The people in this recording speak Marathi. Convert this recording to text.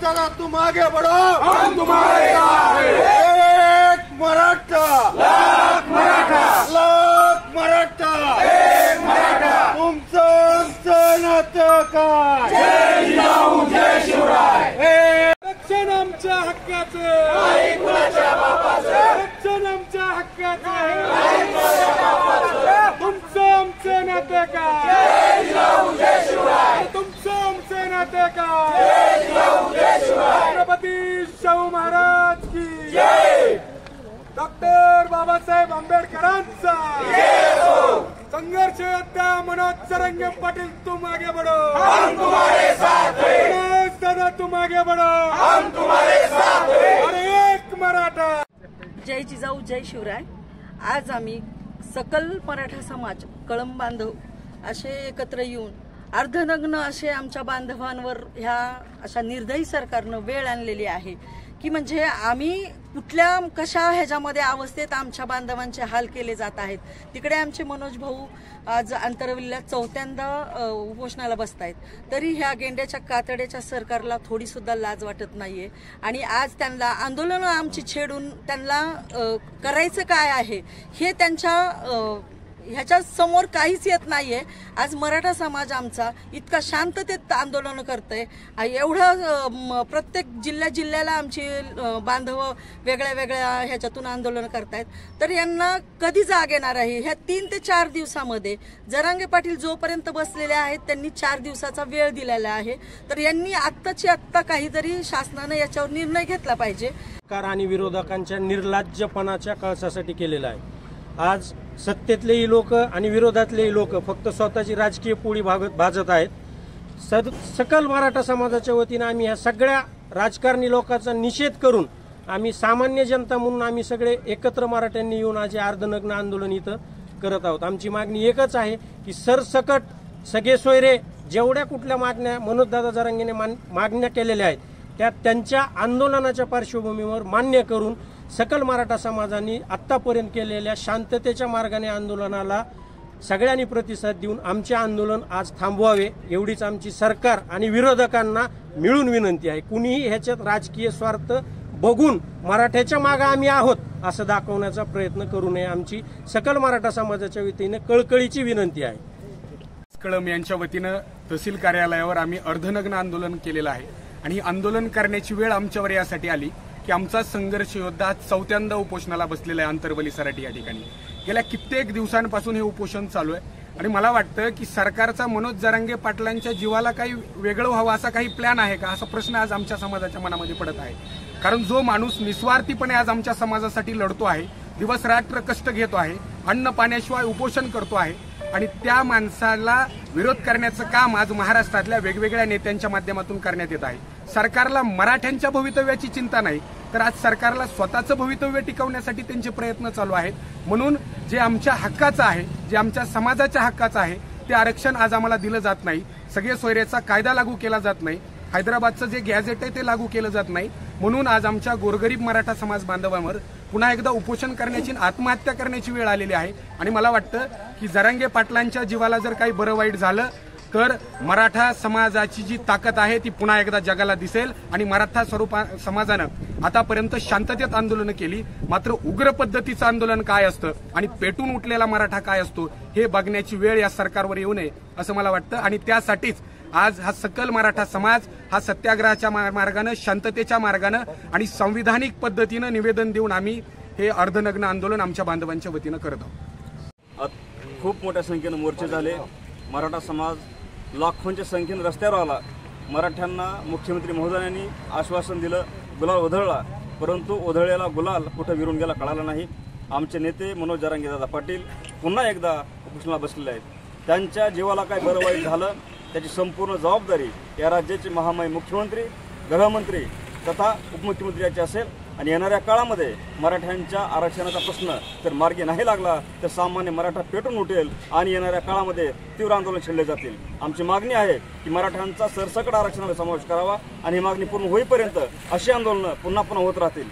दादा तुम आगे बढ़ो, हम तुम्हारे साथ हैं। एक मराठा, लाख मराठा, लाख मराठा, एक मराठा, तुमचं आमचं नातं काय? जय जिजाऊ जय शिवराय। रक्षण आमच्या हक्काचं, नाही कुणाच्या बापाचं, रक्षण आमच्या हक्काचं, नाही कुणाच्या बापाचं, तुमचं आमचं नातं काय? जय जिजाऊ जय शिवराय, तुमचं आमचं नातं काय? जय जिजाऊ जय शिवराय। छत्रपती शाहू महाराज की जय। डॉक्टर बाबासाहेब आंबेडकरांचा जय हो। संघर्ष योद्धा मनोज जरांगे पाटील तुम आगे बढ़ो, हम तुम्हारे साथ हैं, मनोज दादा तुम आगे बढ़ो, हम तुम्हारे साथ हैं। और एक मराठा। जय जिजाऊ जय शिवराय। आज आम्ही सकल मराठा समाज कळंब बांधव असे एकत्र येऊन अर्धनग्न असे आमच्या बांधवांवर ह्या अशा निर्दयी सरकारनं वेळ आणलेली आहे की म्हणजे आम्ही कुठल्या कशा ह्याच्यामध्ये अवस्थेत आमच्या बांधवांचे हाल केले जात आहेत। तिकडे आमचे मनोज भाऊ आज अंतरवलीला चौथ्यांदा उपोषणाला बसतायत, तरी ह्या गेंड्याच्या कातड्याच्या सरकारला थोडी सुद्धा लाज वाटत नाहीये। आणि आज त्यांना आंदोलनं आमची छेडून त्यांना करायचं काय आहे हे त्यांच्या ह्याच्या समोर काहीच येत नाहीये। आज मराठा समाज आमचा इतका शांततेत आंदोलन करतोय, एवढं प्रत्येक जिल्ह्याला आमची बांधव वेगळ्या वेगळ्या ह्याच्यातून आंदोलन करतायत, तर यांना कधी जाग येणार आहे? ह्या 3 ते 4 दिवसामध्ये जरांगे पाटील जोपर्यंत बसलेले आहेत त्यांनी 4 दिवसाचा वेळ दिलेला आहे, तर यांनी आत्ताची आत्ता काहीतरी शासनानं याच्यावर निर्णय घेतला पाहिजे। सरकार आणि विरोधकांच्या निर्लज्जपणाच्या कळसासाठी केलेला आहे। आज सत्तेतलेही लोक आणि विरोधातलेही लोक फक्त स्वतःची राजकीय पोळी भाजत आहेत। सकल मराठा समाजाच्या वतीनं आम्ही ह्या सगळ्या राजकारणी लोकांचा निषेध करून आम्ही सामान्य जनता म्हणून आम्ही सगळे एकत्र मराठ्यांनी येऊन आज अर्धनग्न आंदोलन इथं करत आहोत। आमची मागणी एकच आहे की सरसकट सगळे सोयरे जेवढ्या कुठल्या मागण्या मनोजदादा जरांगेने मागण्या केलेल्या आहेत त्या त्यांच्या आंदोलनाच्या पार्श्वभूमीवर मान्य करून सकल मराठा समाजाने आत्तापर्यंत केलेल्या शांततेच्या मार्गाने आंदोलनाला सगळ्यांनी प्रतिसाद देऊन आमचे आंदोलन आज थांबवावे एवढीच आमची सरकार आणि विरोधकांना मिळून विनंती आहे। कुणीही ह्याच्यात राजकीय स्वार्थ बघून मराठ्याच्या मागे आम्ही आहोत असं दाखवण्याचा प्रयत्न करू नये, आमची सकल मराठा समाजाच्या वतीने कळकळीची विनंती आहे। कळंब यांच्या वतीनं तहसील कार्यालयावर आम्ही अर्धनग्न आंदोलन केलेलं आहे आणि आंदोलन करण्याची वेळ आमच्यावर यासाठी आली की आमचा संघर्ष योद्धा 4थ्यांदा उपोषणाला बसलेला आहे अंतरवली सराटी या ठिकाणी। गेल्या कित्येक दिवसांपासून हे उपोषण चालू आहे आणि मला वाटतं की सरकारचा मनोज जरांगे पाटलांच्या जीवाला काही वेगळं व्हावं असा काही प्लॅन आहे का असा प्रश्न आज आमच्या समाजाच्या मनामध्ये पडत आहे। कारण जो माणूस निस्वार्थीपणे आज आमच्या समाजासाठी लढतो आहे, दिवस रात्र कष्ट घेतो आहे, अन्न पाण्याशिवाय उपोषण करतो आहे आणि त्या माणसाला विरोध करण्याचं काम आज महाराष्ट्रातल्या वेगवेगळ्या नेत्यांच्या माध्यमातून करण्यात येत आहे। सरकारला मराठ्यांच्या भवितव्याची चिंता नाही तर आज सरकारला स्वतःचं भवितव्य टिकवण्यासाठी त्यांचे प्रयत्न चालू आहेत। म्हणून जे आमच्या हक्काचं आहे, जे आमच्या समाजाच्या हक्काचं आहे ते आरक्षण आज आम्हाला दिलं जात नाही। सगळे सोयऱ्याचा कायदा लागू केला जात नाही, हैदराबादचं जे गॅझेट आहे ते लागू केलं जात नाही। म्हणून आज आमच्या गोरगरीब मराठा समाज बांधवांवर पुन्हा एकदा उपोषण करण्याची आत्महत्या करण्याची वेळ आलेली आहे आणि मला वाटतं की जरांगे पाटलांच्या जीवाला जर काही बरं वाईट झालं तर मराठा समाजाची जी ताकद आहे ती पुन्हा एकदा जगाला दिसेल आणि मराठा समाजानं आतापर्यंत शांततेत आंदोलनं केली, मात्र उग्र पद्धतीचं आंदोलन काय असतं आणि पेटून उठलेला मराठा काय असतो हे बघण्याची वेळ या सरकारवर येऊ नये असं मला वाटतं। आणि त्यासाठीच आज हा सकल मराठा समाज हा सत्याग्रहाच्या मार्गानं, शांततेच्या मार्गानं आणि संविधानिक पद्धतीनं निवेदन देऊन आम्ही हे अर्धनग्न आंदोलन आमच्या बांधवांच्या वतीनं करत आहोत। खूप मोठ्या संख्येनं मोर्चे झाले, मराठा समाज लाखोंच्या संख्येनं रस्त्यावर आला। मराठ्यांना मुख्यमंत्री महोदयांनी आश्वासन दिलं, गुलाल उधळला, परंतु उधळलेला गुलाल कुठं विरून गेला कळाला नाही। आमचे नेते मनोज जरांगे दादा पाटील पुन्हा एकदा उपोषणाला बसलेले आहेत। त्यांच्या जीवाला काय बरं वाईट झालं त्याची संपूर्ण जबाबदारी या राज्याचे महामहिम मुख्यमंत्री, गृहमंत्री तथा उपमुख्यमंत्री याची असेल आणि येणाऱ्या काळामध्ये मराठ्यांच्या आरक्षणाचा प्रश्न जर मार्गी नाही लागला तर सामान्य मराठा पेटून उठेल आणि येणाऱ्या काळामध्ये तीव्र आंदोलन छेडले जातील। आमची मागणी आहे की मराठ्यांचा सरसकट आरक्षणाला समावेश करावा आणि ही मागणी पूर्ण होईपर्यंत अशी आंदोलनं पुन्हा पुन्हा होत राहतील।